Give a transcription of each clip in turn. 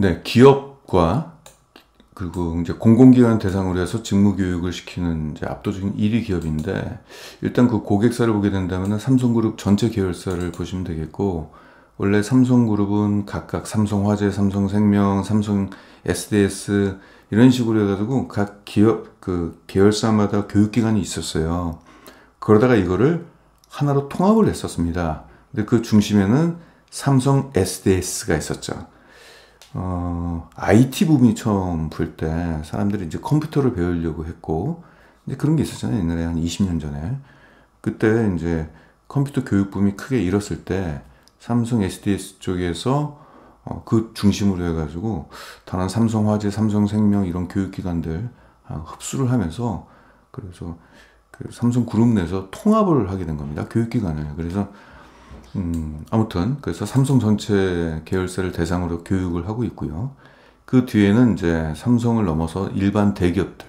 네, 기업과 그리고 이제 공공기관 대상으로 해서 직무교육을 시키는 이제 압도적인 1위 기업인데, 일단 그 고객사를 보게 된다면 삼성그룹 전체 계열사를 보시면 되겠고, 원래 삼성그룹은 각각 삼성화재, 삼성생명, 삼성 SDS 이런 식으로 해가지고 각 기업 그 계열사마다 교육기관이 있었어요. 그러다가 이거를 하나로 통합을 했었습니다. 근데 그 중심에는 삼성 SDS가 있었죠. IT 부분이 처음 불 때 사람들이 이제 컴퓨터를 배우려고 했고, 이제 그런 게 있었잖아요. 옛날에 한 20년 전에. 그때 이제 컴퓨터 교육 붐이 크게 일었을 때 삼성 SDS 쪽에서 그 중심으로 해가지고 다른 삼성화재, 삼성생명 이런 교육기관들 흡수를 하면서, 그래서 그 삼성그룹 내에서 통합을 하게 된 겁니다. 교육기관을. 그래서 아무튼 그래서 삼성 전체 계열사를 대상으로 교육을 하고 있고요. 그 뒤에는 이제 삼성을 넘어서 일반 대기업들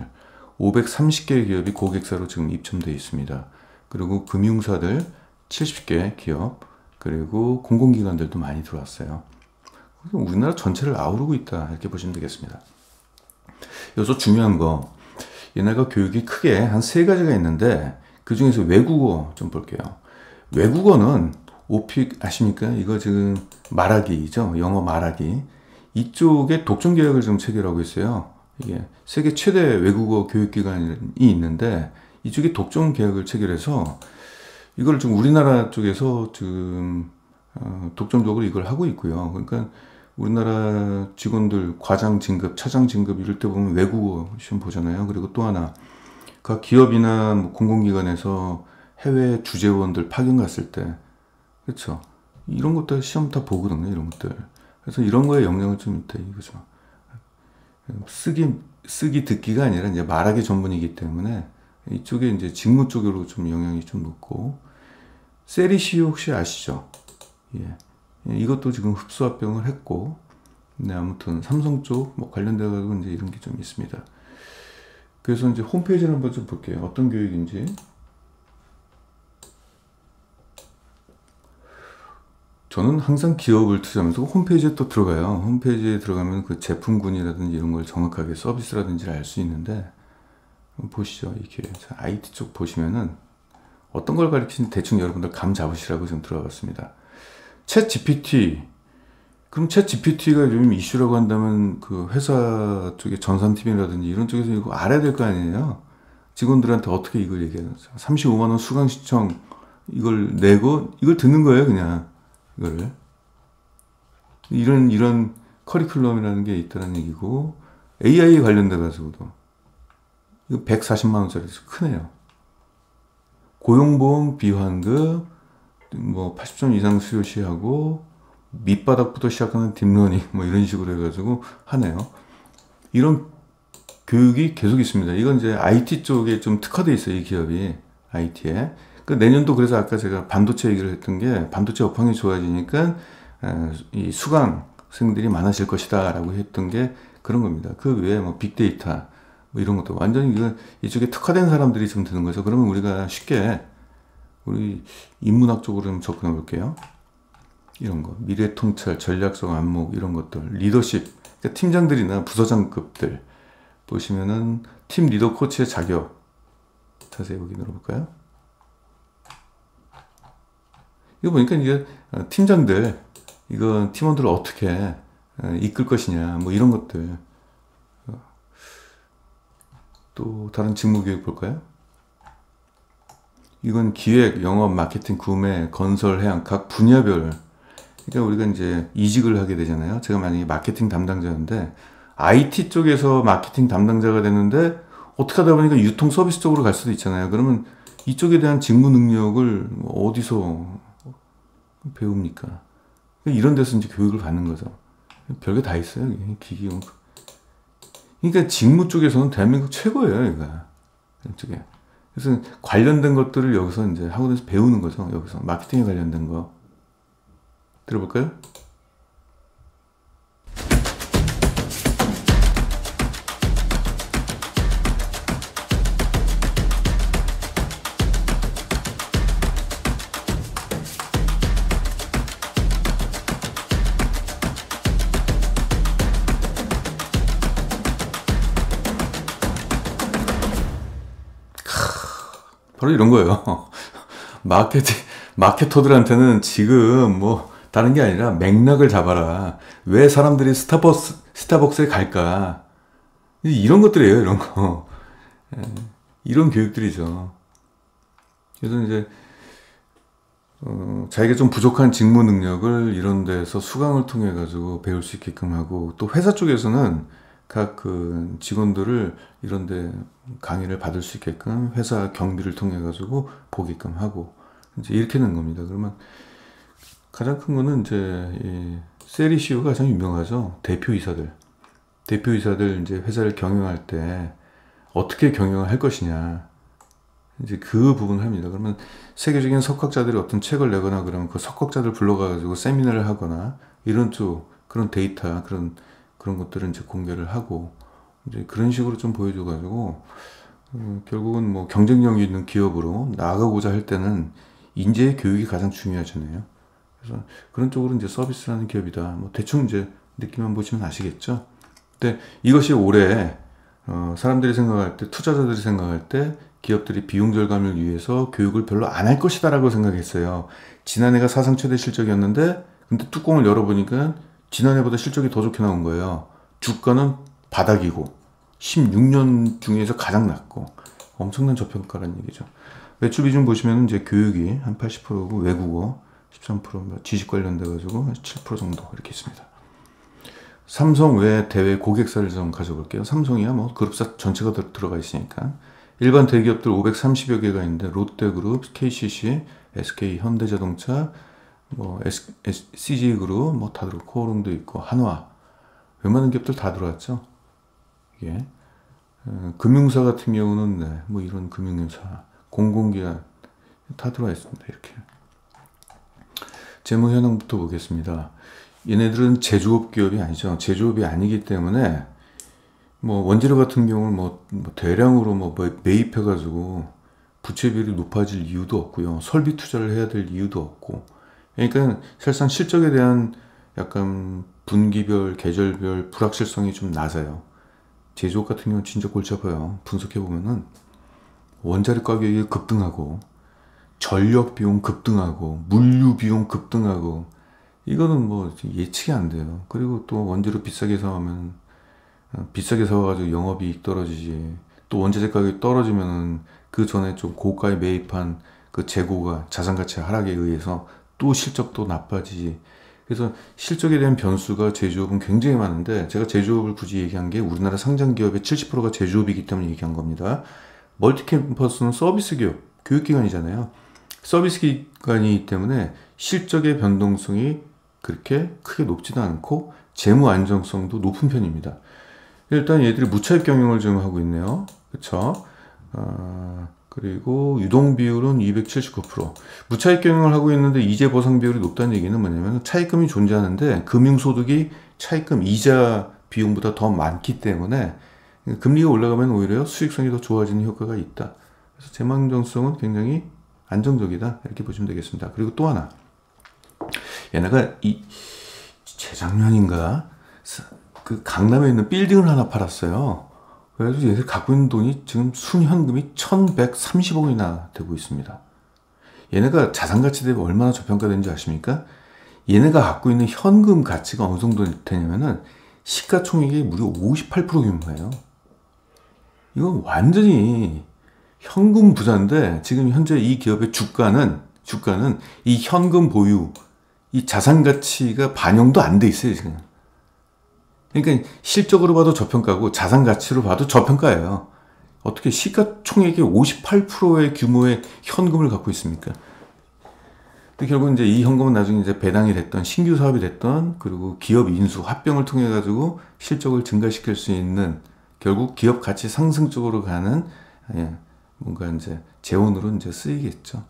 530개 기업이 고객사로 지금 입점되어 있습니다. 그리고 금융사들 70개 기업, 그리고 공공기관들도 많이 들어왔어요. 우리나라 전체를 아우르고 있다, 이렇게 보시면 되겠습니다. 여기서 중요한 거, 얘네가 교육이 크게 한 세 가지가 있는데, 그 중에서 외국어 좀 볼게요. 외국어는 오픽 아십니까? 이거 지금 말하기죠. 영어 말하기. 이쪽에 독점 계약을 지금 체결하고 있어요. 이게 세계 최대 외국어 교육기관이 있는데, 이쪽에 독점 계약을 체결해서 이걸 좀 우리나라 쪽에서 지금 독점적으로 이걸 하고 있고요. 그러니까 우리나라 직원들 과장 진급, 차장 진급 이럴 때 보면 외국어 시험 보잖아요. 그리고 또 하나, 그 기업이나 뭐 공공기관에서 해외 주재원들 파견 갔을 때, 그렇죠, 이런 것들 시험 다 보거든요. 이런 것들. 그래서 이런 거에 영향을 좀 있다 이거죠. 쓰기 듣기가 아니라 이제 말하기 전문이기 때문에 이쪽에 이제 직무 쪽으로 좀 영향이 좀 높고, 세리시오 혹시 아시죠? 예. 이것도 지금 흡수합병을 했고, 네, 아무튼 삼성 쪽 뭐 관련돼가지고 이제 이런 게 좀 있습니다. 그래서 이제 홈페이지를 한번 좀 볼게요. 어떤 교육인지. 저는 항상 기업을 투자하면서 홈페이지에 또 들어가요. 홈페이지에 들어가면 그 제품군이라든지 이런 걸 정확하게 서비스라든지 알 수 있는데, 보시죠. 이렇게 IT 쪽 보시면은 어떤 걸 가르치는지 대충 여러분들 감 잡으시라고 좀 들어봤습니다. 챗 GPT. 그럼 챗 GPT가 요즘 이슈라고 한다면 그 회사 쪽에 전산팀이라든지 이런 쪽에서 이거 알아야 될 거 아니에요? 직원들한테 어떻게 이걸 얘기하는 거죠? 35만 원 수강 신청 이걸 내고 이걸 듣는 거예요, 그냥. 이거를. 이런 커리큘럼이라는 게 있다는 얘기고, AI에 관련돼 가지고도 이거 140만 원짜리 크네요. 고용보험 비환급, 뭐 80점 이상 수요 시하고 밑바닥부터 시작하는 딥러닝 뭐 이런 식으로 해가지고 하네요. 이런 교육이 계속 있습니다. 이건 이제 IT 쪽에 좀 특화되어 있어요, 이 기업이. IT에. 그 내년도, 그래서 아까 제가 반도체 얘기를 했던 게, 반도체 업황이 좋아지니까 이 수강생들이 많아질 것이다 라고 했던 게 그런 겁니다. 그 외에 뭐 빅데이터 뭐 이런 것도 완전히 이쪽에 특화된 사람들이 좀 드는 거죠. 그러면 우리가 쉽게 우리 인문학 쪽으로 좀 접근해 볼게요. 이런 거, 미래 통찰, 전략성 안목 이런 것들, 리더십, 그러니까 팀장들이나 부서장급들 보시면은 팀 리더 코치의 자격 자세히 여기 눌러볼까요? 이거 보니까 이제 팀장들, 이거 팀원들을 어떻게 이끌 것이냐, 뭐 이런 것들. 또 다른 직무 교육 볼까요? 이건 기획, 영업, 마케팅, 구매, 건설, 해양 각 분야별. 그러니까 우리가 이제 이직을 하게 되잖아요. 제가 만약에 마케팅 담당자인데 IT 쪽에서 마케팅 담당자가 됐는데 어떻게 하다 보니까 유통 서비스 쪽으로 갈 수도 있잖아요. 그러면 이쪽에 대한 직무 능력을 어디서 배웁니까? 이런 데서 이제 교육을 받는 거죠. 별게 다 있어요. 기기. 그러니까 직무 쪽에서는 대한민국 최고예요, 이거. 이쪽에. 그래서 관련된 것들을 여기서 이제 학원에서 배우는 거죠. 여기서 마케팅에 관련된 거. 들어볼까요? 바로 이런 거예요. 마케터들한테는 지금 뭐 다른 게 아니라 맥락을 잡아라. 왜 사람들이 스타벅스에 갈까? 이런 것들이에요, 이런 거. 이런 교육들이죠. 그래서 이제 자기가 좀 부족한 직무 능력을 이런 데서 수강을 통해 가지고 배울 수 있게끔 하고, 또 회사 쪽에서는 각 그 직원들을 이런 데 강의를 받을 수 있게끔 회사 경비를 통해 가지고 보게끔 하고, 이제 이렇게 된 겁니다. 그러면 가장 큰 거는 이제 이 세리시오가 가장 유명하죠. 대표이사들 이제 회사를 경영할 때 어떻게 경영을 할 것이냐, 이제 그 부분을 합니다. 그러면 세계적인 석학자들이 어떤 책을 내거나 그러면 그 석학자들 불러가지고 세미나를 하거나 이런 쪽 그런 데이터 그런 것들을 이제 공개를 하고, 이제 그런 식으로 좀 보여줘가지고 결국은 뭐 경쟁력이 있는 기업으로 나아가고자 할 때는 인재의 교육이 가장 중요하잖아요. 그래서 그런 쪽으로 이제 서비스를 하는 기업이다. 뭐 대충 이제 느낌만 보시면 아시겠죠. 근데 이것이 올해 사람들이 생각할 때, 투자자들이 생각할 때 기업들이 비용 절감을 위해서 교육을 별로 안 할 것이다 라고 생각했어요. 지난해가 사상 최대 실적이었는데 근데 뚜껑을 열어보니까 지난해보다 실적이 더 좋게 나온 거예요. 주가는 바닥이고 16년 중에서 가장 낮고 엄청난 저평가라는 얘기죠. 매출 비중 보시면 이제 교육이 한 80%고 외국어 13%, 지식 관련돼 가지고 한 7% 정도 이렇게 있습니다. 삼성 외 대외 고객사를 좀 가져볼게요. 삼성이야 뭐 그룹사 전체가 들어가 있으니까. 일반 대기업들 530여 개가 있는데 롯데그룹, KCC, SK 현대자동차, 뭐 CG그룹 뭐 다 들어, 코오롱도 있고 한화, 웬만한 기업들 다 들어왔죠. 이게 금융사 같은 경우는 네, 뭐 이런 금융회사, 공공기관 다 들어와 있습니다. 이렇게 재무 현황부터 보겠습니다. 얘네들은 제조업 기업이 아니죠. 제조업이 아니기 때문에 뭐 원재료 같은 경우는 뭐 대량으로 뭐 매입해가지고 부채 비율이 높아질 이유도 없고요. 설비 투자를 해야 될 이유도 없고. 그러니까 사실상 실적에 대한 약간 분기별, 계절별 불확실성이 좀 낮아요. 제조업 같은 경우는 진짜 골치 아파요. 분석해보면은 원자력 가격이 급등하고 전력 비용 급등하고 물류 비용 급등하고 이거는 뭐 예측이 안 돼요. 그리고 또 원재료 비싸게 사오면 비싸게 사와가지고 영업이익 떨어지지. 또 원자재 가격이 떨어지면은 그 전에 좀 고가에 매입한 그 재고가 자산가치 하락에 의해서 또 실적도 나빠지지. 그래서 실적에 대한 변수가 제조업은 굉장히 많은데, 제가 제조업을 굳이 얘기한 게 우리나라 상장 기업의 70%가 제조업이기 때문에 얘기한 겁니다. 멀티캠퍼스는 서비스 기업, 교육기관이잖아요. 서비스 기관이기 때문에 실적의 변동성이 그렇게 크게 높지도 않고 재무 안정성도 높은 편입니다. 일단 얘들이 무차익 경영을 좀 하고 있네요. 그쵸? 그리고 유동 비율은 279%. 무차익 경영을 하고 있는데 이재 보상 비율이 높다는 얘기는 뭐냐면 차입금이 존재하는데 금융소득이 차입금 이자 비용보다 더 많기 때문에 금리가 올라가면 오히려 수익성이 더 좋아지는 효과가 있다. 그래서 재무 안정성은 굉장히 안정적이다. 이렇게 보시면 되겠습니다. 그리고 또 하나. 얘네가 재작년인가 그 강남에 있는 빌딩을 하나 팔았어요. 그래서 얘들 갖고 있는 돈이 지금 순현금이 1130억 원이나 되고 있습니다. 얘네가 자산가치 대비 얼마나 저평가되는지 아십니까? 얘네가 갖고 있는 현금 가치가 어느 정도 되냐면은 시가총액이 무려 58% 규모예요. 이건 완전히 현금 부자인데 지금 현재 이 기업의 주가는 이 현금 보유, 이 자산 가치가 반영도 안 돼 있어요, 지금. 그러니까 실적으로 봐도 저평가고 자산 가치로 봐도 저평가예요. 어떻게 시가총액의 58%의 규모의 현금을 갖고 있습니까? 근데 결국 이제 이 현금은 나중에 이제 배당이 됐던 신규 사업이 됐던 그리고 기업 인수 합병을 통해 가지고 실적을 증가시킬 수 있는 결국 기업 가치 상승 쪽으로 가는 뭔가 이제 재원으로 이제 쓰이겠죠.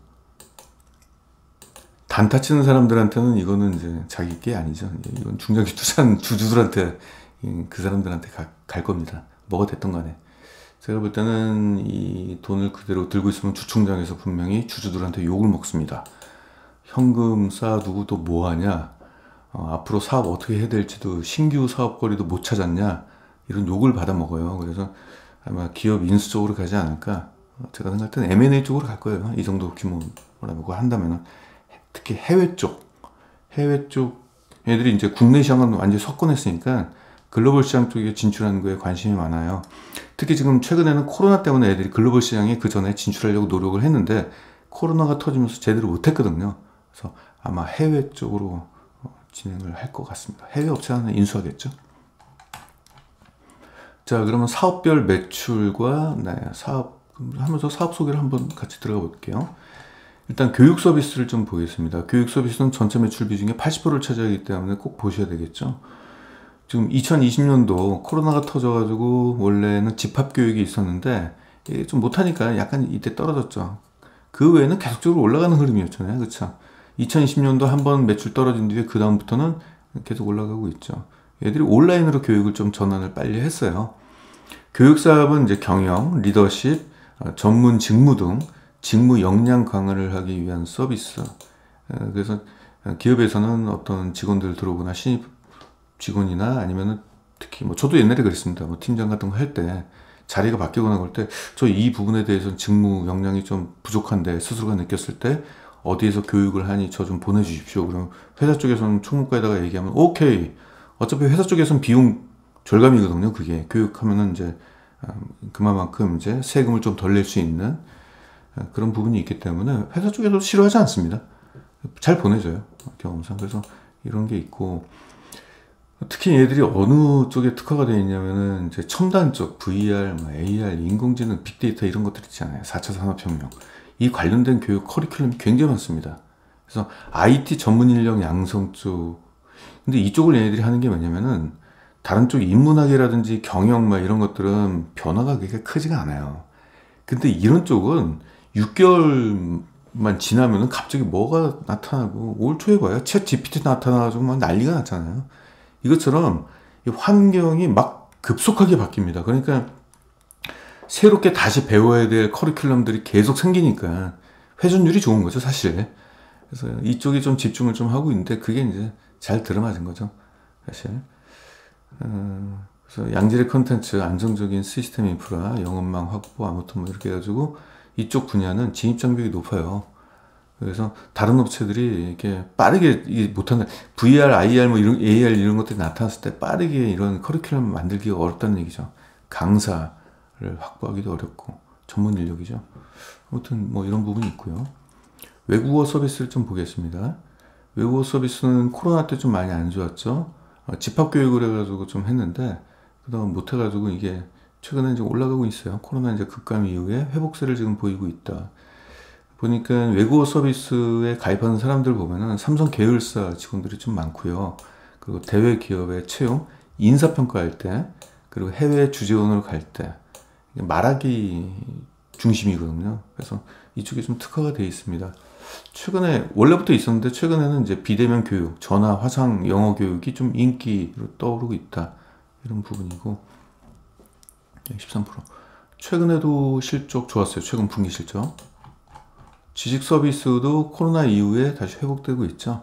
단타 치는 사람들한테는 이거는 이제 자기 게 아니죠. 이건 중장기 투자한 주주들한테, 그 사람들한테 갈 겁니다. 뭐가 됐든 간에. 제가 볼 때는 이 돈을 그대로 들고 있으면 주총장에서 분명히 주주들한테 욕을 먹습니다. 현금 쌓아두고 또 뭐하냐, 앞으로 사업 어떻게 해야 될지도 신규 사업거리도 못 찾았냐, 이런 욕을 받아 먹어요. 그래서 아마 기업 인수 쪽으로 가지 않을까, 제가 생각할 때는 M&A 쪽으로 갈 거예요. 이 정도 규모라고 한다면은. 특히 해외 쪽 애들이 이제 국내 시장은 완전히 석권했으니까 글로벌 시장 쪽에 진출하는 거에 관심이 많아요. 특히 지금 최근에는 코로나 때문에 애들이 글로벌 시장에 그 전에 진출하려고 노력을 했는데 코로나가 터지면서 제대로 못했거든요. 그래서 아마 해외 쪽으로 진행을 할 것 같습니다. 해외 업체 하나 인수하겠죠. 자, 그러면 사업별 매출과 하면서 사업 소개를 한번 같이 들어가 볼게요. 일단 교육 서비스를 좀 보겠습니다. 교육 서비스는 전체 매출비 중에 80%를 차지하기 때문에 꼭 보셔야 되겠죠. 지금 2020년도 코로나가 터져가지고 원래는 집합교육이 있었는데 이게 좀 못하니까 약간 이때 떨어졌죠. 그 외에는 계속적으로 올라가는 흐름이었잖아요. 그쵸? 2020년도 한번 매출 떨어진 뒤에 그 다음부터는 계속 올라가고 있죠. 애들이 온라인으로 교육을 좀 전환을 빨리 했어요. 교육사업은 이제 경영, 리더십, 전문 직무 등 직무 역량 강화를 하기 위한 서비스. 그래서 기업에서는 어떤 직원들 들어오거나 신입 직원이나 아니면은 특히 뭐 저도 옛날에 그랬습니다. 뭐 팀장 같은 거 할 때 자리가 바뀌거나 그럴 때 저 이 부분에 대해서는 직무 역량이 좀 부족한데 스스로가 느꼈을 때 어디에서 교육을 하니 저 좀 보내주십시오. 그럼 회사 쪽에서는 총무과에다가 얘기하면 오케이. 어차피 회사 쪽에서는 비용 절감이거든요. 그게 교육하면은 이제 그만큼 이제 세금을 좀 덜 낼 수 있는 그런 부분이 있기 때문에 회사 쪽에서도 싫어하지 않습니다. 잘 보내줘요. 경험상. 그래서 이런 게 있고 특히 얘들이 어느 쪽에 특화가 되어 있냐면은 이제 첨단 쪽 VR, AR, 인공지능, 빅데이터 이런 것들 있잖아요. 4차 산업혁명. 이 관련된 교육 커리큘럼이 굉장히 많습니다. 그래서 IT 전문 인력 양성 쪽. 근데 이쪽을 얘네들이 하는 게 뭐냐면은 다른 쪽 인문학이라든지 경영 이런 것들은 변화가 그렇게 크지가 않아요. 근데 이런 쪽은 6개월만 지나면은 갑자기 뭐가 나타나고 올 초에 봐요. 챗 GPT 나타나가지고 막 난리가 났잖아요. 이것처럼 환경이 막 급속하게 바뀝니다. 그러니까 새롭게 다시 배워야 될 커리큘럼들이 계속 생기니까 회전율이 좋은 거죠, 사실. 그래서 이쪽에 좀 집중을 좀 하고 있는데 그게 이제 잘 들어맞은 거죠, 사실. 그래서 양질의 컨텐츠, 안정적인 시스템 인프라, 영업망 확보, 아무튼 뭐 이렇게 해가지고 이쪽 분야는 진입 장벽이 높아요. 그래서 다른 업체들이 이렇게 빠르게 못하는 VR, IR 뭐 이런 AR 이런 것들이 나타났을 때 빠르게 이런 커리큘럼 만들기가 어렵다는 얘기죠. 강사를 확보하기도 어렵고 전문 인력이죠. 아무튼 뭐 이런 부분이 있고요. 외국어 서비스를 좀 보겠습니다. 외국어 서비스는 코로나 때 좀 많이 안 좋았죠. 집합교육을 해가지고 좀 했는데 그동안 못해가지고 이게 최근에 이제 올라가고 있어요. 코로나 이제 급감 이후에 회복세를 지금 보이고 있다. 보니까 외국어 서비스에 가입하는 사람들 보면은 삼성 계열사 직원들이 좀 많고요. 그리고 대외 기업의 채용, 인사평가할 때, 그리고 해외 주재원으로 갈 때 말하기 중심이거든요. 그래서 이쪽에 좀 특화가 되어 있습니다. 최근에 원래부터 있었는데 최근에는 이제 비대면 교육, 전화, 화상, 영어 교육이 좀 인기로 떠오르고 있다. 이런 부분이고 13%. 최근에도 실적 좋았어요. 최근 분기 실적. 지식 서비스도 코로나 이후에 다시 회복되고 있죠.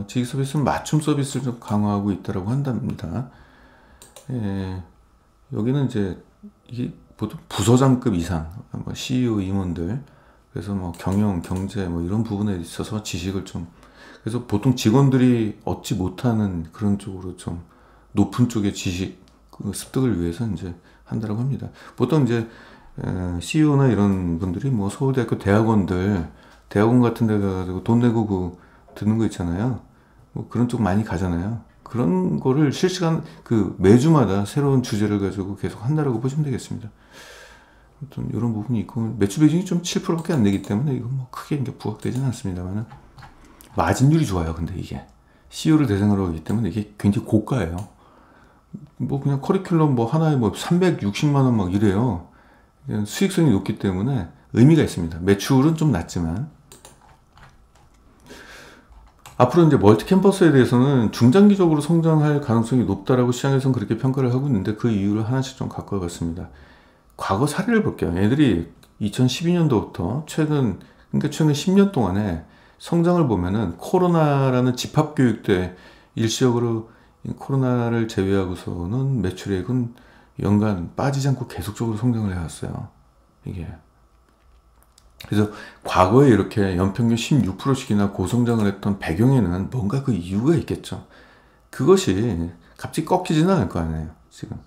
지식 서비스는 맞춤 서비스를 좀 강화하고 있다고 한답니다. 여기는 이제 이게 보통 부서장급 이상, CEO 임원들, 그래서 뭐 경영, 경제 뭐 이런 부분에 있어서 지식을 좀, 그래서 보통 직원들이 얻지 못하는 그런 쪽으로 좀 높은 쪽의 지식 습득을 위해서 이제 한다고 합니다. 보통 이제 CEO나 이런 분들이 뭐 서울대학교 대학원 같은 데 가가지고 돈 내고 듣는 거 있잖아요. 뭐 그런 쪽 많이 가잖아요. 그런 거를 실시간 매주마다 새로운 주제를 가지고 계속 한다라고 보시면 되겠습니다. 아무튼 이런 부분이 있고 매출 비중이 좀 7%밖에 안 되기 때문에 이건 뭐 크게 이게 부각되지는 않습니다만은 마진율이 좋아요. 근데 이게 CEO를 대상으로 하기 때문에 이게 굉장히 고가예요. 뭐 그냥 커리큘럼 뭐 하나에 뭐 360만 원 막 이래요. 수익성이 높기 때문에 의미가 있습니다. 매출은 좀 낮지만 앞으로 이제 멀티 캠퍼스에 대해서는 중장기적으로 성장할 가능성이 높다라고 시장에서는 그렇게 평가를 하고 있는데 그 이유를 하나씩 좀 갖고 와봤습니다. 과거 사례를 볼게요. 애들이 2012년도부터 최근 10년 동안에 성장을 보면은 코로나라는 집합교육 때 일시적으로 코로나를 제외하고서는 매출액은 연간 빠지지 않고 계속적으로 성장을 해왔어요. 이게 그래서 과거에 이렇게 연평균 16%씩이나 고성장을 했던 배경에는 뭔가 그 이유가 있겠죠. 그것이 갑자기 꺾이지는 않을 거 아니에요, 지금.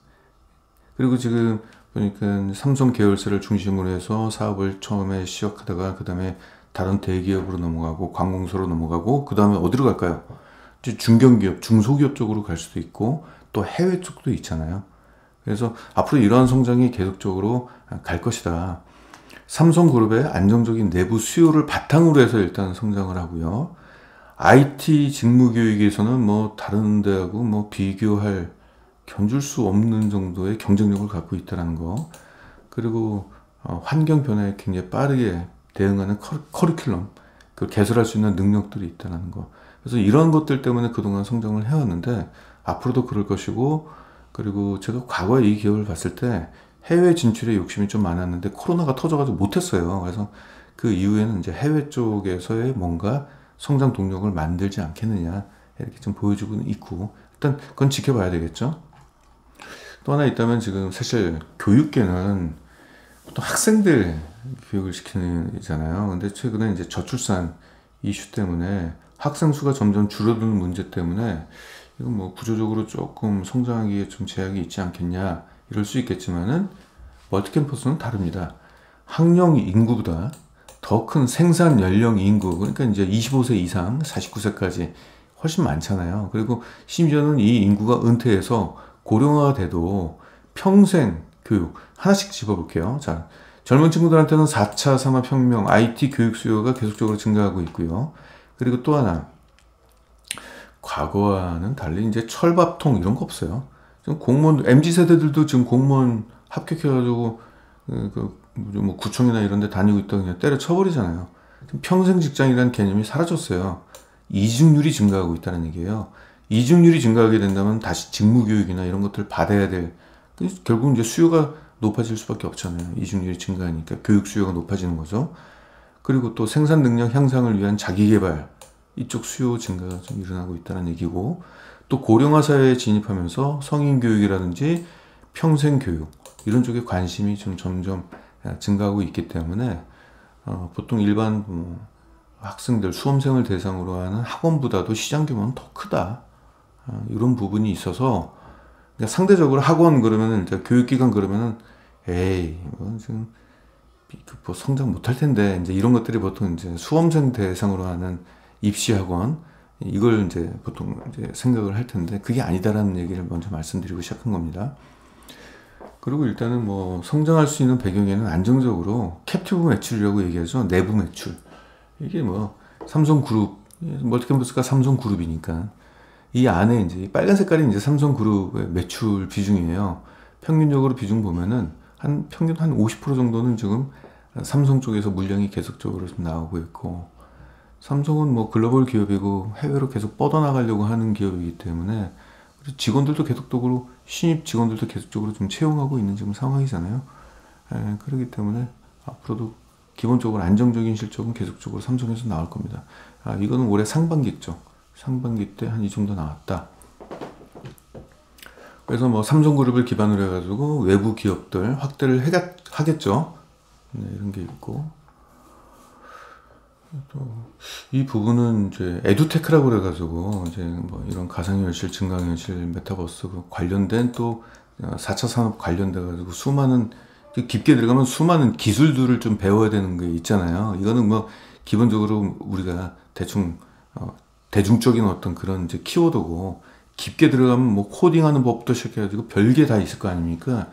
그리고 지금 보니까 삼성 계열사를 중심으로 해서 사업을 처음에 시작하다가 그 다음에 다른 대기업으로 넘어가고 관공서로 넘어가고 그 다음에 어디로 갈까요? 이제 중견기업, 중소기업 쪽으로 갈 수도 있고 또 해외 쪽도 있잖아요. 그래서 앞으로 이러한 성장이 계속적으로 갈 것이다. 삼성그룹의 안정적인 내부 수요를 바탕으로 해서 일단 성장을 하고요. IT 직무교육에서는 뭐 다른 데하고 뭐 비교할 견줄 수 없는 정도의 경쟁력을 갖고 있다는 거. 그리고 환경 변화에 굉장히 빠르게 대응하는 커리큘럼, 그 개설할 수 있는 능력들이 있다는 거. 그래서 이런 것들 때문에 그동안 성장을 해왔는데 앞으로도 그럴 것이고, 그리고 제가 과거에 이 기업을 봤을 때 해외 진출에 욕심이 좀 많았는데 코로나가 터져가지고 못했어요. 그래서 그 이후에는 이제 해외 쪽에서의 뭔가 성장 동력을 만들지 않겠느냐 이렇게 좀 보여주고는 있고, 일단 그건 지켜봐야 되겠죠. 또 하나 있다면 지금 사실 교육계는 보통 학생들 교육을 시키잖아요. 근데 최근에 이제 저출산 이슈 때문에 학생 수가 점점 줄어드는 문제 때문에 이건 뭐 구조적으로 조금 성장하기에 좀 제약이 있지 않겠냐 이럴 수 있겠지만은 멀티캠퍼스는 다릅니다. 학령 인구보다 더 큰 생산 연령 인구, 그러니까 이제 25세 이상 49세까지 훨씬 많잖아요. 그리고 심지어는 이 인구가 은퇴해서 고령화가 돼도 평생 교육 하나씩 집어볼게요. 자, 젊은 친구들한테는 4차 산업혁명, IT 교육 수요가 계속적으로 증가하고 있고요. 그리고 또 하나, 과거와는 달리 이제 철밥통 이런 거 없어요. 지금 공무원, MZ세대들도 지금 공무원 합격해가지고 뭐 구청이나 이런 데 다니고 있다가 그냥 때려쳐버리잖아요. 평생 직장이라는 개념이 사라졌어요. 이직률이 증가하고 있다는 얘기예요. 이직률이 증가하게 된다면 다시 직무교육이나 이런 것들을 받아야 될, 결국 이제 수요가 높아질 수밖에 없잖아요. 이직률이 증가하니까 교육 수요가 높아지는 거죠. 그리고 또 생산 능력 향상을 위한 자기개발, 이쪽 수요 증가가 좀 일어나고 있다는 얘기고, 또 고령화 사회에 진입하면서 성인 교육이라든지 평생 교육 이런 쪽에 관심이 좀 점점 증가하고 있기 때문에 보통 일반 학생들, 수험생을 대상으로 하는 학원보다도 시장 규모는 더 크다. 이런 부분이 있어서 그러니까 상대적으로 학원 그러면은 일단 교육기관 그러면은 에이 뭐 지금 뭐 성장 못할 텐데 이제 이런 것들이 보통 이제 수험생 대상으로 하는 입시학원 이걸 이제 보통 이제 생각을 할 텐데 그게 아니다라는 얘기를 먼저 말씀드리고 시작한 겁니다. 그리고 일단은 뭐 성장할 수 있는 배경에는 안정적으로 캡티브 매출이라고 얘기하죠. 내부 매출. 이게 뭐 삼성그룹, 멀티캠퍼스가 삼성그룹이니까 이 안에 이제 빨간 색깔이 이제 삼성그룹의 매출 비중이에요. 평균적으로 비중 보면은 평균 한 50% 정도는 지금 삼성 쪽에서 물량이 계속적으로 좀 나오고 있고, 삼성은 뭐 글로벌 기업이고 해외로 계속 뻗어나가려고 하는 기업이기 때문에 직원들도 계속적으로 신입 직원들도 계속적으로 좀 채용하고 있는 지금 상황이잖아요. 그렇기 때문에 앞으로도 기본적으로 안정적인 실적은 계속적으로 삼성에서 나올 겁니다. 이거는 올해 상반기죠. 상반기 때 한 이 정도 나왔다. 그래서 뭐 삼성그룹을 기반으로 해가지고 외부 기업들 확대를 하겠죠. 네, 이런 게 있고, 또 이 부분은 이제 에듀테크라고 그래가지고 이제 뭐 이런 가상현실, 증강현실, 메타버스 관련된 또 4차 산업 관련돼가지고 수많은 깊게 들어가면 수많은 기술들을 좀 배워야 되는 게 있잖아요. 이거는 뭐 기본적으로 우리가 대중적인 어떤 그런 이제 키워드고, 깊게 들어가면 뭐 코딩하는 법부터 시작해가지고 별게 다 있을 거 아닙니까?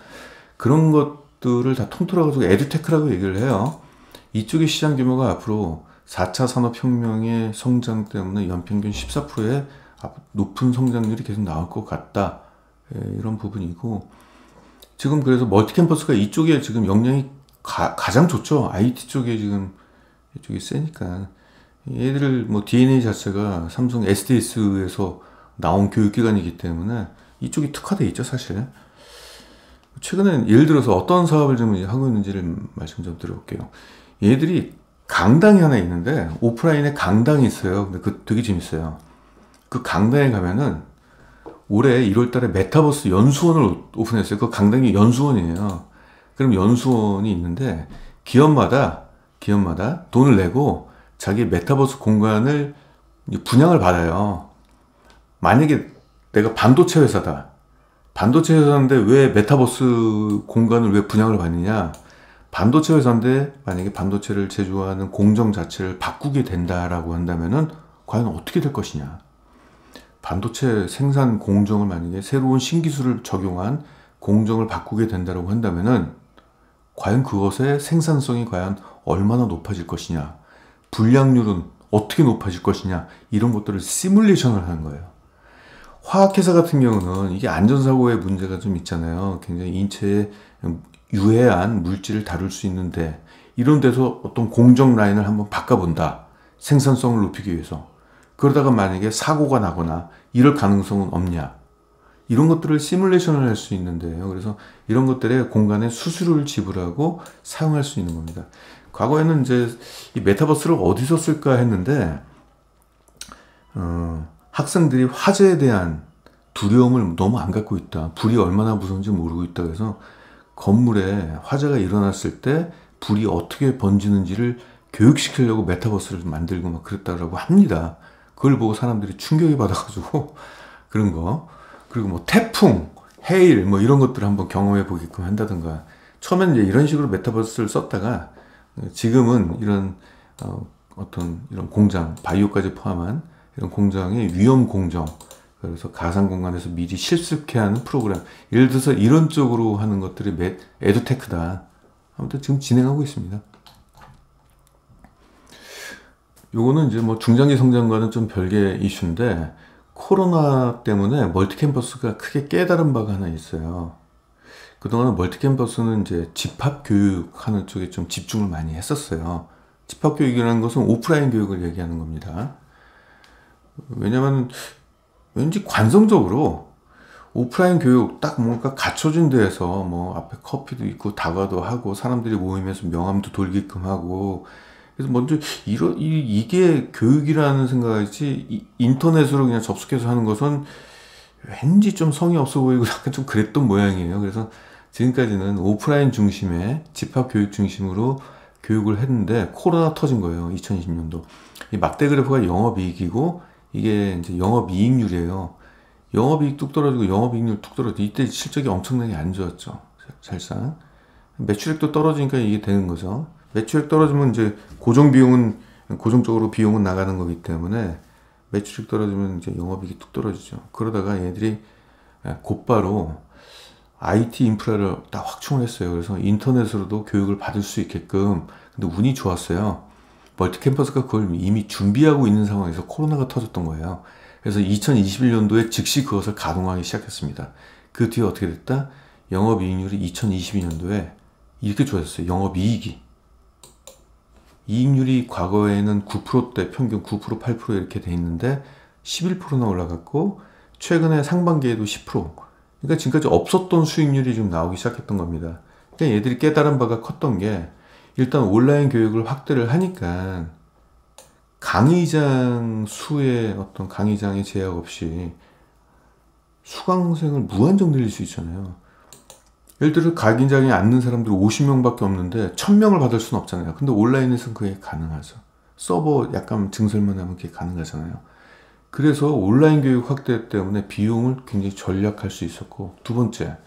그런 것들을 다 통틀어가지고 에듀테크라고 얘기를 해요. 이쪽의 시장 규모가 앞으로 4차 산업혁명의 성장 때문에 연평균 14%의 높은 성장률이 계속 나올 것 같다. 이런 부분이고, 지금 그래서 멀티캠퍼스가 이쪽에 지금 역량이 가장 좋죠. IT 쪽에 지금 이쪽이 세니까. 얘들 뭐 DNA 자체가 삼성 SDS에서 나온 교육기관이기 때문에 이쪽이 특화되어 있죠, 사실. 최근에 예를 들어서 어떤 사업을 좀 하고 있는지를 말씀 좀 드려볼게요. 얘들이 강당이 하나 있는데 오프라인에 강당이 있어요. 근데 그 되게 재밌어요. 그 강당에 가면은 올해 1월달에 메타버스 연수원을 오픈했어요. 그 강당이 연수원이에요. 그럼 연수원이 있는데 기업마다 기업마다 돈을 내고 자기 메타버스 공간을 분양을 받아요. 만약에 내가 반도체 회사다. 반도체 회사인데 왜 메타버스 공간을 왜 분양을 받느냐? 반도체 회사인데 만약에 반도체를 제조하는 공정 자체를 바꾸게 된다라고 한다면은 과연 어떻게 될 것이냐? 반도체 생산 공정을 만약에 새로운 신기술을 적용한 공정을 바꾸게 된다고 한다면은 과연 그것의 생산성이 과연 얼마나 높아질 것이냐, 불량률은 어떻게 높아질 것이냐, 이런 것들을 시뮬레이션을 하는 거예요. 화학회사 같은 경우는 이게 안전사고의 문제가 좀 있잖아요. 굉장히 인체에 유해한 물질을 다룰 수 있는데 이런 데서 어떤 공정 라인을 한번 바꿔본다. 생산성을 높이기 위해서. 그러다가 만약에 사고가 나거나 이럴 가능성은 없냐. 이런 것들을 시뮬레이션을 할 수 있는데요. 그래서 이런 것들에 공간에 수수료를 지불하고 사용할 수 있는 겁니다. 과거에는 이제 이 메타버스를 어디서 쓸까 했는데 학생들이 화재에 대한 두려움을 너무 안 갖고 있다. 불이 얼마나 무서운지 모르고 있다. 그래서 건물에 화재가 일어났을 때 불이 어떻게 번지는지를 교육시키려고 메타버스를 만들고 막 그랬다고 합니다. 그걸 보고 사람들이 충격이 받아가지고 그런 거. 그리고 뭐 태풍, 해일 뭐 이런 것들을 한번 경험해 보게끔 한다든가. 처음엔 이제 이런 식으로 메타버스를 썼다가 지금은 이런 어떤 이런 공장, 바이오까지 포함한 이런 공장의 위험 공정, 그래서 가상 공간에서 미리 실습케 하는 프로그램, 예를 들어서 이런 쪽으로 하는 것들이 에듀테크다. 아무튼 지금 진행하고 있습니다. 요거는 이제 뭐 중장기 성장과는 좀 별개의 이슈인데, 코로나 때문에 멀티캠퍼스가 크게 깨달은 바가 하나 있어요. 그동안은 멀티캠퍼스는 이제 집합교육하는 쪽에 좀 집중을 많이 했었어요. 집합교육이라는 것은 오프라인 교육을 얘기하는 겁니다. 왜냐면 왠지 관성적으로 오프라인 교육 딱 뭔가 갖춰진 데에서 뭐 앞에 커피도 있고 다과도 하고 사람들이 모이면서 명함도 돌게끔 하고, 그래서 먼저 이게 교육이라는 생각이지, 인터넷으로 그냥 접속해서 하는 것은 왠지 좀 성의 없어 보이고 약간 좀 그랬던 모양이에요. 그래서 지금까지는 오프라인 중심의 집합교육 중심으로 교육을 했는데 코로나 터진 거예요. 2020년도. 이 막대 그래프가 영업이익이고 이게 이제 영업이익률이에요. 영업이익 뚝 떨어지고 영업이익률 뚝 떨어지고, 이때 실적이 엄청나게 안 좋았죠. 사실상 매출액도 떨어지니까 이게 되는 거죠. 매출액 떨어지면 이제 고정적으로 비용은 나가는 거기 때문에 매출액 떨어지면 이제 영업이익이 뚝 떨어지죠. 그러다가 얘들이 곧바로 IT 인프라를 딱 확충을 했어요. 그래서 인터넷으로도 교육을 받을 수 있게끔. 근데 운이 좋았어요. 멀티캠퍼스가 그걸 이미 준비하고 있는 상황에서 코로나가 터졌던 거예요. 그래서 2021년도에 즉시 그것을 가동하기 시작했습니다. 그 뒤에 어떻게 됐다? 영업이익률이 2022년도에 이렇게 좋아졌어요. 영업이익이. 이익률이 과거에는 9%대 평균 9%, 8% 이렇게 돼 있는데 11%나 올라갔고, 최근에 상반기에도 10%. 그러니까 지금까지 없었던 수익률이 지금 나오기 시작했던 겁니다. 그러니까 얘들이 깨달은 바가 컸던 게, 일단 온라인 교육을 확대를 하니까 강의장 수의 어떤 강의장의 제약 없이 수강생을 무한정 늘릴 수 있잖아요. 예를 들어 강의장에 앉는 사람들이 50명밖에 없는데 1000명을 받을 수는 없잖아요. 근데 온라인에서는 그게 가능하죠. 서버 약간 증설만 하면 그게 가능하잖아요. 그래서 온라인 교육 확대 때문에 비용을 굉장히 절약할 수 있었고, 두 번째,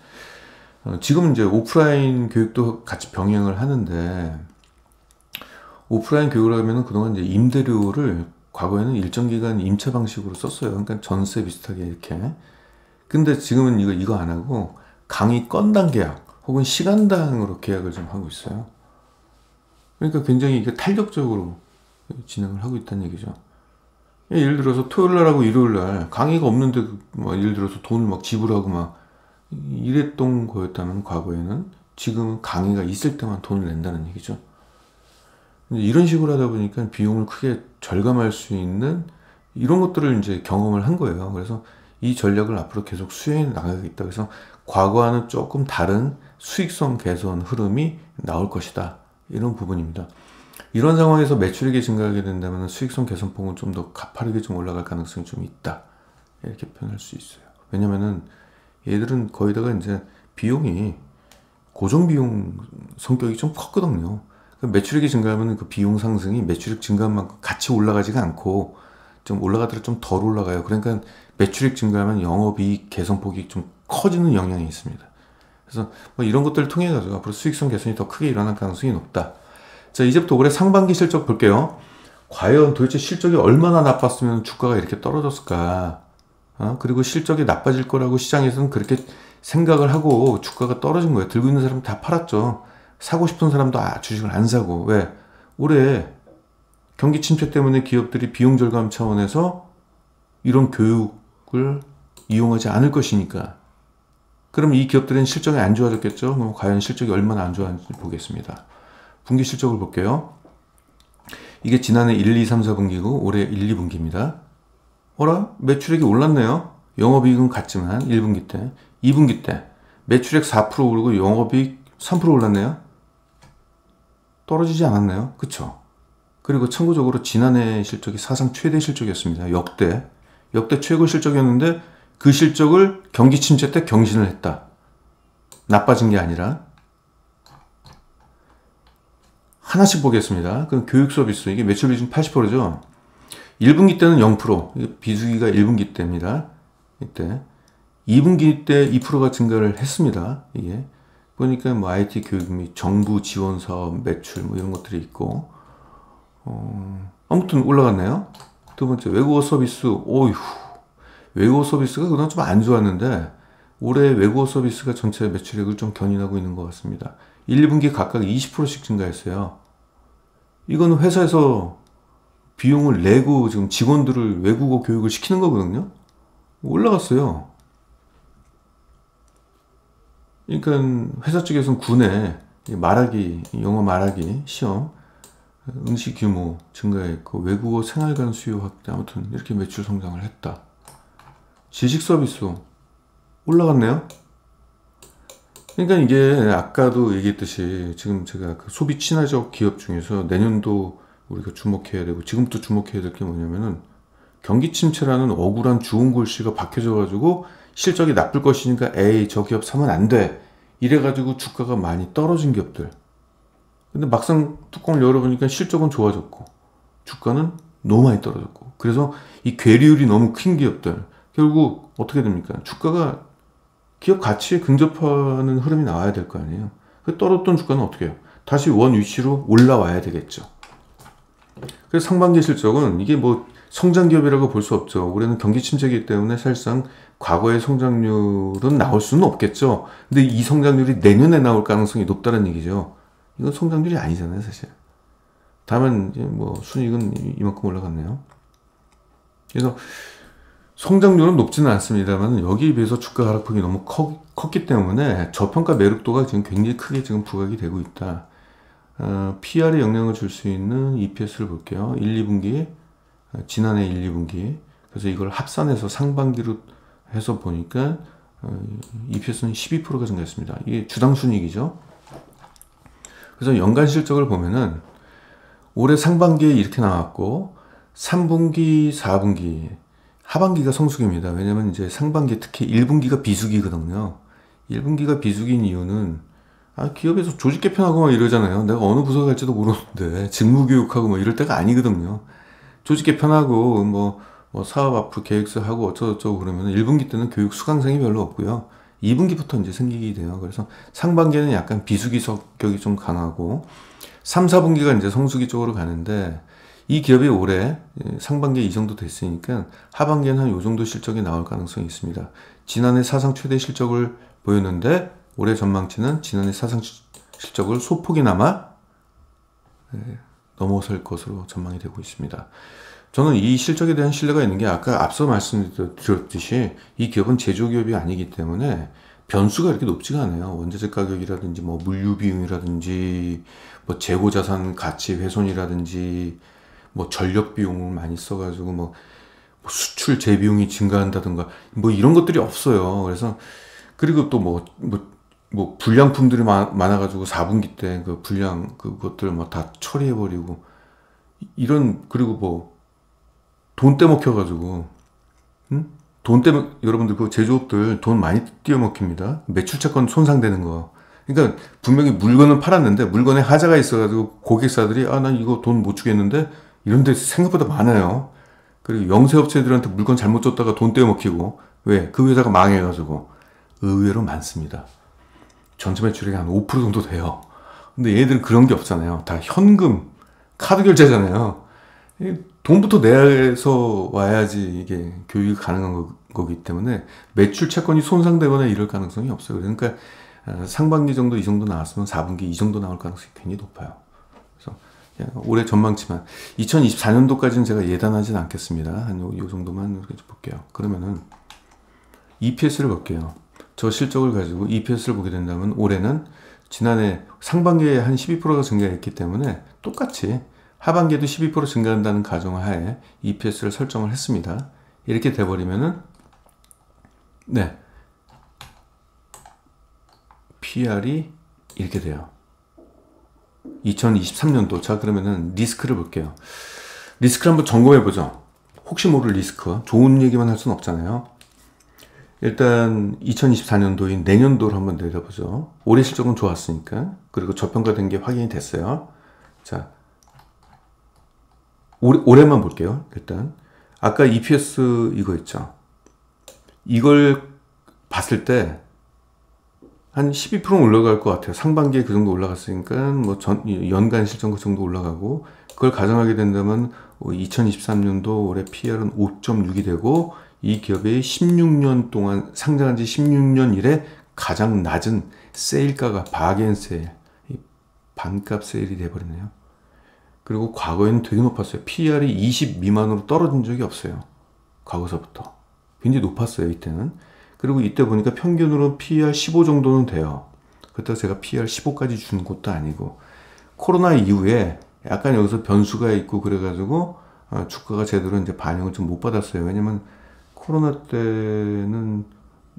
지금 이제 오프라인 교육도 같이 병행을 하는데, 오프라인 교육을 하면은 그동안 이제 임대료를 과거에는 일정 기간 임차 방식으로 썼어요. 그러니까 전세 비슷하게 이렇게. 근데 지금은 이거 안 하고 강의 건당 계약 혹은 시간당으로 계약을 좀 하고 있어요. 그러니까 굉장히 이게 탄력적으로 진행을 하고 있다는 얘기죠. 예를 들어서 토요일 날하고 일요일 날 강의가 없는데 뭐 예를 들어서 돈을 막 지불하고 막 이랬던 거였다면 과거에는, 지금은 강의가 있을 때만 돈을 낸다는 얘기죠. 이런 식으로 하다 보니까 비용을 크게 절감할 수 있는 이런 것들을 이제 경험을 한 거예요. 그래서 이 전략을 앞으로 계속 수행해 나가겠다. 그래서 과거와는 조금 다른 수익성 개선 흐름이 나올 것이다. 이런 부분입니다. 이런 상황에서 매출액이 증가하게 된다면 수익성 개선폭은 좀 더 가파르게 좀 올라갈 가능성이 좀 있다. 이렇게 표현할 수 있어요. 왜냐면은 얘들은 거기다가 이제 비용이 고정 비용 성격이 좀 컸거든요. 매출액이 증가하면 그 비용 상승이 매출액 증가한 만큼 같이 올라가지가 않고 좀 올라가더라도 좀 덜 올라가요. 그러니까 매출액 증가하면 영업이익 개선폭이 좀 커지는 영향이 있습니다. 그래서 뭐 이런 것들을 통해 가지고 앞으로 수익성 개선이 더 크게 일어날 가능성이 높다. 자, 이제부터 올해 상반기 실적 볼게요. 과연 도대체 실적이 얼마나 나빴으면 주가가 이렇게 떨어졌을까? 그리고 실적이 나빠질 거라고 시장에서는 그렇게 생각을 하고 주가가 떨어진 거예요. 들고 있는 사람 다 팔았죠. 사고 싶은 사람도 주식을 안 사고. 왜? 올해 경기 침체 때문에 기업들이 비용 절감 차원에서 이런 교육을 이용하지 않을 것이니까. 그럼 이 기업들은 실적이 안 좋아졌겠죠? 그럼 과연 실적이 얼마나 안 좋아졌는지 보겠습니다. 분기 실적을 볼게요. 이게 지난해 1, 2, 3, 4분기고 올해 1, 2분기입니다. 어라? 매출액이 올랐네요. 영업이익은 같지만 1분기 때, 2분기 때 매출액 4% 오르고 영업이익 3% 올랐네요. 떨어지지 않았네요. 그쵸? 그리고 참고적으로 지난해 실적이 사상 최대 실적이었습니다. 역대 최고 실적이었는데 그 실적을 경기 침체 때 경신을 했다. 나빠진 게 아니라. 하나씩 보겠습니다. 그럼 교육 서비스, 이게 매출 비중 80%죠. 1분기 때는 0%, 비수기가 1분기 때입니다. 이때 2분기 때 2%가 증가를 했습니다. 이게 보니까 뭐 IT 교육 및 정부 지원 사업 매출 뭐 이런 것들이 있고, 아무튼 올라갔네요. 두 번째 외국어 서비스, 외국어 서비스가 그동안 좀 안 좋았는데 올해 외국어 서비스가 전체 매출액을 좀 견인하고 있는 것 같습니다. 1, 2분기 각각 20%씩 증가했어요. 이거는 회사에서 비용을 내고 지금 직원들을 외국어 교육을 시키는 거거든요. 올라갔어요. 그러니까 회사 쪽에서는 군에 영어 말하기 시험 응시 규모 증가했고 외국어 생활관 수요 확대, 아무튼 이렇게 매출 성장을 했다. 지식 서비스 올라갔네요. 그러니까 이게 아까도 얘기했듯이 지금 제가 그 소비 친화적 기업 중에서 내년도 우리가 주목해야 되고 지금부터 주목해야 될 게 뭐냐면은 경기 침체라는 억울한 주홍 글씨가 박혀져 가지고 실적이 나쁠 것이니까 에이 저 기업 사면 안 돼 이래 가지고 주가가 많이 떨어진 기업들. 근데 막상 뚜껑을 열어보니까 실적은 좋아졌고 주가는 너무 많이 떨어졌고, 그래서 이 괴리율이 너무 큰 기업들 결국 어떻게 됩니까? 주가가 기업 가치에 근접하는 흐름이 나와야 될 거 아니에요. 그 떨어졌던 주가는 어떻게 해요? 다시 원 위치로 올라와야 되겠죠. 그래서 상반기 실적은 이게 뭐 성장 기업이라고 볼 수 없죠. 올해는 경기 침체이기 때문에 사실상 과거의 성장률은 나올 수는 없겠죠. 근데 이 성장률이 내년에 나올 가능성이 높다는 얘기죠. 이건 성장률이 아니잖아요, 사실. 다만 이제 뭐 순이익은 이만큼 올라갔네요. 그래서 성장률은 높지는 않습니다만 여기에 비해서 주가 하락폭이 너무 컸기 때문에 저평가 매력도가 지금 굉장히 크게 지금 부각이 되고 있다. PR에 영향을 줄 수 있는 EPS를 볼게요. 1, 2분기, 지난해 1, 2분기. 그래서 이걸 합산해서 상반기로 해서 보니까 EPS는 12%가 증가했습니다. 이게 주당 순이익이죠. 그래서 연간 실적을 보면은 올해 상반기에 이렇게 나왔고 3분기, 4분기, 하반기가 성수기입니다. 왜냐면 이제 상반기 특히 1분기가 비수기거든요. 1분기가 비수기인 이유는 기업에서 조직 개편하고 막 이러잖아요. 내가 어느 부서 갈지도 모르는데 직무교육하고 뭐 이럴 때가 아니거든요. 조직 개편하고 뭐 사업 앞으로 계획서하고 어쩌고저쩌고 그러면 1분기 때는 교육 수강생이 별로 없고요. 2분기부터 이제 생기게 돼요. 그래서 상반기에는 약간 비수기 성격이 좀 강하고 3, 4분기가 이제 성수기 쪽으로 가는데 이 기업이 올해 상반기에 이 정도 됐으니까 하반기에는 한 이 정도 실적이 나올 가능성이 있습니다. 지난해 사상 최대 실적을 보였는데 올해 전망치는 지난해 사상 실적을 소폭이나마 넘어설 것으로 전망이 되고 있습니다. 저는 이 실적에 대한 신뢰가 있는 게 아까 앞서 말씀드렸듯이 이 기업은 제조기업이 아니기 때문에 변수가 이렇게 높지가 않아요. 원자재 가격이라든지 뭐 물류 비용이라든지 뭐 재고 자산 가치 훼손이라든지 뭐 전력 비용을 많이 써가지고 뭐 수출 재비용이 증가한다든가 뭐 이런 것들이 없어요. 그래서 그리고 또 뭐 불량품들이 많아가지고 4분기 때 그 불량 그것들 뭐 다 처리해버리고 이런, 그리고 뭐 돈 떼먹혀가지고 여러분들 그 제조업들 돈 많이 떼어먹힙니다. 매출차권 손상되는 거 그러니까 분명히 물건은 팔았는데 물건에 하자가 있어가지고 고객사들이 아, 난 이거 돈 못 주겠는데 이런 데 생각보다 많아요. 그리고 영세업체들한테 물건 잘못 줬다가 돈 떼어먹히고 왜? 그 회사가 망해가지고 의외로 많습니다. 전체 매출액이 한 5% 정도 돼요. 근데 얘들은 그런 게 없잖아요. 다 현금, 카드 결제잖아요. 돈부터 내서 와야지 이게 교육이 가능한 거기 때문에 매출 채권이 손상되거나 이럴 가능성이 없어요. 그러니까 상반기 정도 이 정도 나왔으면 4분기 이 정도 나올 가능성이 굉장히 높아요. 그래서 올해 전망치만 2024년도까지는 제가 예단하진 않겠습니다. 한 요 정도만 볼게요. 그러면은 EPS를 볼게요. 저 실적을 가지고 EPS를 보게 된다면 올해는 지난해 상반기에 한 12%가 증가했기 때문에 똑같이 하반기에도 12% 증가한다는 가정하에 EPS를 설정을 했습니다. 이렇게 돼버리면은 네, PR이 이렇게 돼요. 2023년도. 자, 그러면은 리스크를 볼게요. 리스크를 한번 점검해보죠. 혹시 모를 리스크. 좋은 얘기만 할 수는 없잖아요. 일단 2024년도인 내년도를 한번 내려보죠. 올해 실적은 좋았으니까. 그리고 저평가된 게 확인이 됐어요. 자, 올해만 볼게요. 일단 아까 EPS 이거 있죠. 이걸 봤을 때 한 12% 올라갈 것 같아요. 상반기에 그 정도 올라갔으니까 뭐 연간 실적 그 정도 올라가고, 그걸 가정하게 된다면 2023년도 올해 PR은 5.6이 되고 이 기업이 16년 동안 상장한 지 16년 이래 가장 낮은 세일가가 바겐 세일, 반값 세일이 돼버리네요. 그리고 과거에는 되게 높았어요. PR이 20 미만으로 떨어진 적이 없어요. 과거서부터. 굉장히 높았어요, 이때는. 그리고 이때 보니까 평균으로 PR 15 정도는 돼요. 그렇다고 제가 PR 15까지 준 것도 아니고, 코로나 이후에 약간 여기서 변수가 있고 그래가지고 주가가 제대로 이제 반영을 좀 못 받았어요. 왜냐면 코로나 때는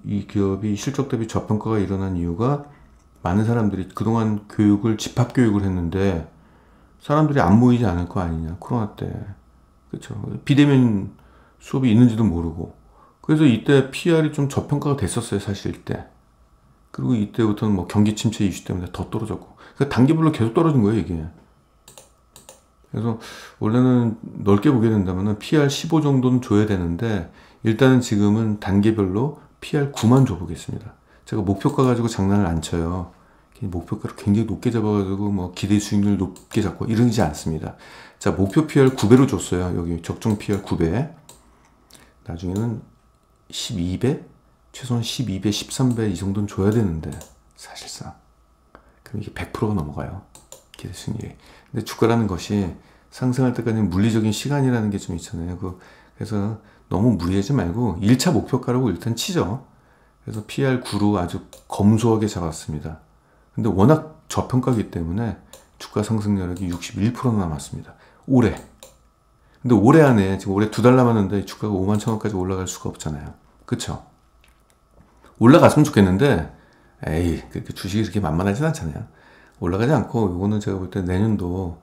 이 기업이 실적 대비 저평가가 일어난 이유가 많은 사람들이 그동안 교육을 집합교육을 했는데 사람들이 안 모이지 않을 거 아니냐, 코로나 때. 그렇죠. 비대면 수업이 있는지도 모르고. 그래서 이때 PR이 좀 저평가가 됐었어요, 사실 이때. 그리고 이때부터는 뭐 경기 침체 이슈 때문에 더 떨어졌고. 그러니까 단기별로 계속 떨어진 거예요, 이게. 그래서 원래는 넓게 보게 된다면 PR 15 정도는 줘야 되는데, 일단은 지금은 단계별로 PR 9만 줘보겠습니다. 제가 목표가 가지고 장난을 안 쳐요. 목표가를 굉장히 높게 잡아가지고 뭐 기대 수익률 높게 잡고 이러지 않습니다. 자, 목표 PR 9배로 줬어요. 여기 적정 PR 9배. 나중에는 12배? 최소한 12배, 13배 이 정도는 줘야 되는데 사실상. 그럼 이게 100%가 넘어가요, 기대 수익률이. 근데 주가라는 것이 상승할 때까지는 물리적인 시간이라는 게 좀 있잖아요. 그래서 너무 무리하지 말고 1차 목표가라고 일단 치죠. 그래서 PR 9로 아주 검소하게 잡았습니다. 근데 워낙 저평가이기 때문에 주가 상승률이 61% 남았습니다. 올해. 근데 올해 안에, 지금 올해 2달 남았는데 주가가 5만 1,000원까지 올라갈 수가 없잖아요. 그쵸? 올라갔으면 좋겠는데, 에이, 주식이 그렇게 만만하진 않잖아요. 올라가지 않고, 이거는 제가 볼 때 내년도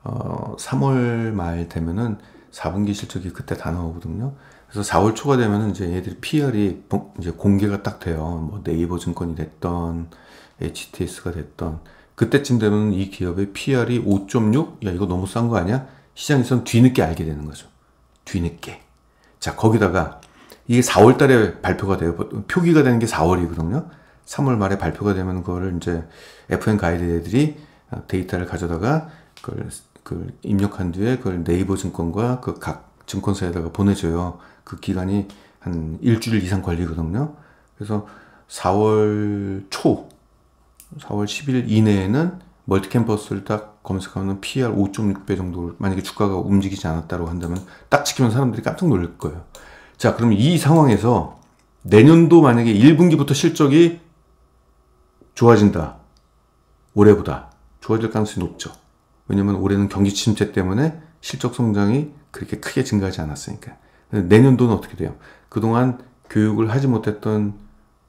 3월 말 되면은 4분기 실적이 그때 다 나오거든요. 그래서 4월 초가 되면은 이제 얘들이 PR이 이제 공개가 딱 돼요. 뭐 네이버 증권이 됐던, HTS가 됐던. 그때쯤 되면 이 기업의 PR이 5.6? 야, 이거 너무 싼 거 아니야? 시장에선 뒤늦게 알게 되는 거죠. 뒤늦게. 자, 거기다가 이게 4월 달에 발표가 돼요. 표기가 되는 게 4월이거든요. 3월 말에 발표가 되면 그거를 이제 FN 가이드 애들이 데이터를 가져다가 그걸 입력한 뒤에 그걸 네이버 증권과 그 각 증권사에다가 보내줘요. 그 기간이 한 일주일 이상 걸리거든요. 그래서 4월 10일 이내에는 멀티캠퍼스를 딱 검색하면 PR 5.6배 정도를, 만약에 주가가 움직이지 않았다고 한다면 딱 지키면 사람들이 깜짝 놀랄 거예요. 자, 그럼 이 상황에서 내년도 만약에 1분기부터 실적이 좋아진다. 올해보다 좋아질 가능성이 높죠. 왜냐면 올해는 경기 침체 때문에 실적 성장이 그렇게 크게 증가하지 않았으니까. 내년도는 어떻게 돼요? 그동안 교육을 하지 못했던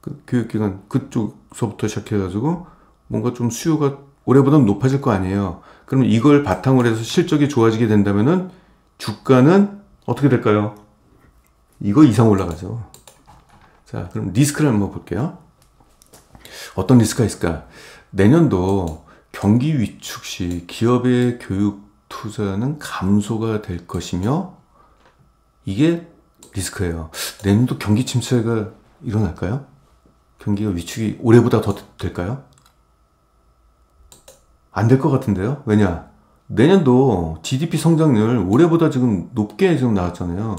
그 교육기관 그쪽서부터 시작해가지고 뭔가 좀 수요가 올해보다는 높아질 거 아니에요. 그러면 이걸 바탕으로 해서 실적이 좋아지게 된다면은 주가는 어떻게 될까요? 이거 이상 올라가죠. 자, 그럼 리스크를 한번 볼게요. 어떤 리스크가 있을까? 내년도 경기 위축 시 기업의 교육 투자는 감소가 될 것이며 이게 리스크예요. 내년도 경기 침체가 일어날까요? 경기가 위축이 올해보다 더 될까요? 안 될 것 같은데요? 왜냐? 내년도 GDP 성장률 올해보다 지금 높게 지금 나왔잖아요.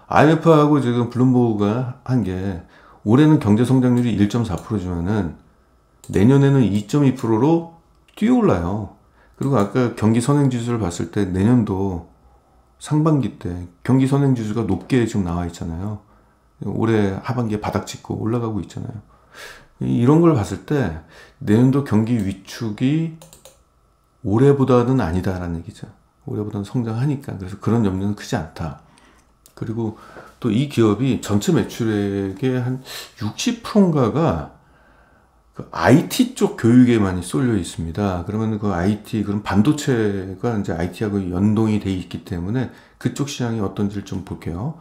IMF하고 지금 블룸버그가 한 게 올해는 경제 성장률이 1.4%지만은 내년에는 2.2%로 뛰어올라요. 그리고 아까 경기 선행지수를 봤을 때 내년도 상반기 때 경기 선행지수가 높게 지금 나와 있잖아요. 올해 하반기에 바닥 찍고 올라가고 있잖아요. 이런 걸 봤을 때 내년도 경기 위축이 올해보다는 아니다라는 얘기죠. 올해보다는 성장하니까. 그래서 그런 염려는 크지 않다. 그리고 또 이 기업이 전체 매출액의 한 60%인가가 그 IT 쪽 교육에 많이 쏠려 있습니다. 그러면 그 IT, 그런 반도체가 이제 IT하고 연동이 돼 있기 때문에 그쪽 시장이 어떤지를 좀 볼게요.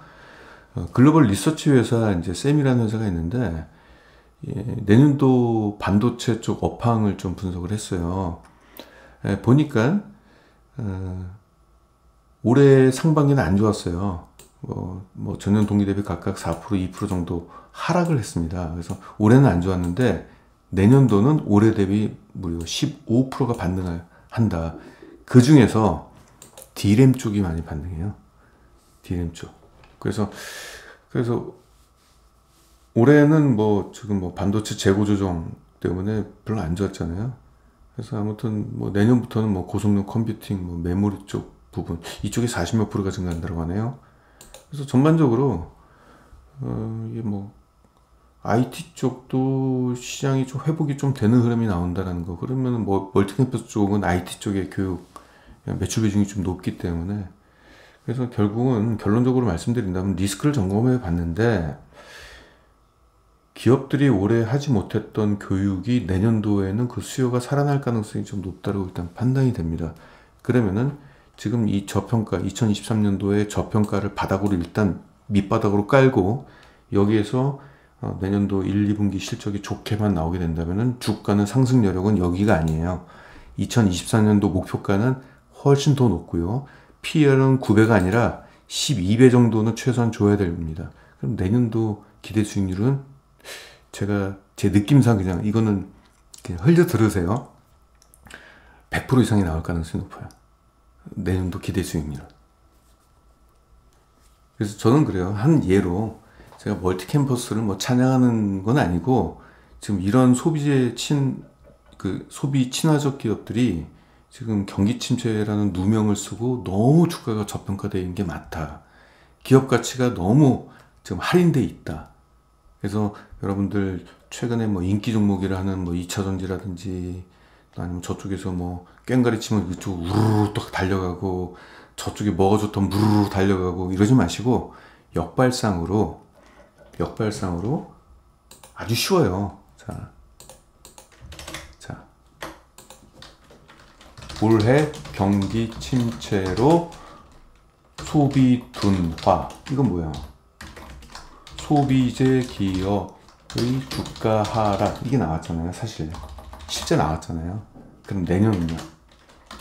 글로벌 리서치 회사, 이제 셈이라는 회사가 있는데, 내년도 반도체 쪽 업황을 좀 분석을 했어요. 보니까, 올해 상반기는 안 좋았어요. 전년 동기 대비 각각 4%, 2% 정도 하락을 했습니다. 그래서 올해는 안 좋았는데, 내년도는 올해 대비 무려 15%가 반등을 한다. 그 중에서 D램 쪽이 많이 반등해요. D램 쪽. 그래서 올해는 지금 반도체 재고 조정 때문에 별로 안 좋았잖아요. 그래서 아무튼 내년부터는 고성능 컴퓨팅, 메모리 쪽 부분 이쪽에 40몇 %가 증가한다고 하네요. 그래서 전반적으로 이게 IT 쪽도 시장이 좀 회복이 좀 되는 흐름이 나온다는 거. 그러면 멀티캠퍼스 쪽은 IT 쪽의 교육 매출 비중이 좀 높기 때문에, 그래서 결국은 결론적으로 말씀드린다면 리스크를 점검해 봤는데 기업들이 올해 하지 못했던 교육이 내년도에는 그 수요가 살아날 가능성이 좀 높다고 일단 판단이 됩니다. 그러면은 지금 이 저평가 2023년도에 저평가를 바닥으로 일단 밑바닥으로 깔고 여기에서 내년도 1, 2분기 실적이 좋게만 나오게 된다면 주가는 상승 여력은 여기가 아니에요. 2024년도 목표가는 훨씬 더 높고요. PER은 9배가 아니라 12배 정도는 최소한 줘야 됩니다. 그럼 내년도 기대 수익률은 제 느낌상 그냥 이거는 그냥 흘려 들으세요. 100% 이상이 나올 가능성이 높아요. 내년도 기대 수익률은. 그래서 저는 그래요. 한 예로 제가 멀티 캠퍼스를 찬양하는 건 아니고 지금 이런 소비 친화적 기업들이 지금 경기 침체라는 누명을 쓰고 너무 주가가 저평가되어 있는 게 많다. 기업 가치가 너무 지금 할인돼 있다. 그래서 여러분들 최근에 인기 종목이라 하는 2차전지라든지 아니면 저쪽에서 꽹가리 치면 이쪽 우르르 또 달려가고 저쪽에 뭐가 좋던 무르르 달려가고 이러지 마시고 역발상으로 아주 쉬워요. 자, 올해 경기 침체로 소비 둔화. 이건 뭐야? 소비재 기업의 주가 하락. 이게 나왔잖아요. 사실 실제 나왔잖아요. 그럼 내년은요?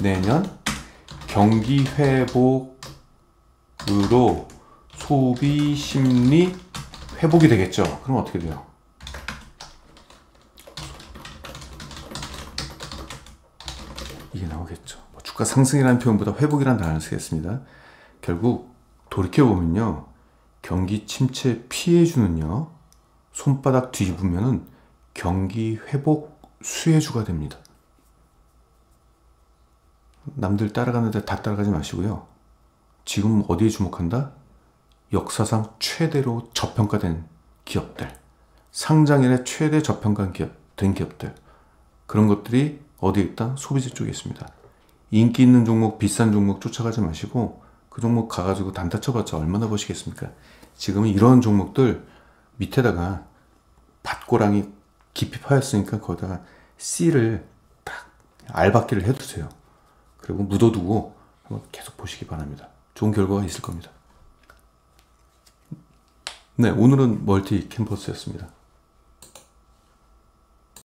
내년 경기 회복으로 소비 심리 회복이 되겠죠. 그럼 어떻게 돼요? 이게 나오겠죠. 주가 상승이라는 표현보다 회복이라는 단어를 쓰겠습니다. 결국 돌이켜보면요, 경기 침체 피해주는요, 손바닥 뒤집으면은 경기 회복 수혜주가 됩니다. 남들 따라가는데 다 따라가지 마시고요. 지금 어디에 주목한다? 역사상 최대로 저평가된 기업들, 상장 이래 최대 저평가된 기업들, 그런 것들이 어디에 있다? 소비재 쪽에 있습니다. 인기 있는 종목, 비싼 종목 쫓아가지 마시고 그 종목 가가지고 단타 쳐봤자 얼마나 버시겠습니까? 지금은 이런 종목들 밑에다가 밭고랑이 깊이 파였으니까 거기다가 C를 딱 알박기를 해두세요. 그리고 묻어두고 한번 계속 보시기 바랍니다. 좋은 결과가 있을 겁니다. 네, 오늘은 멀티 캠퍼스였습니다.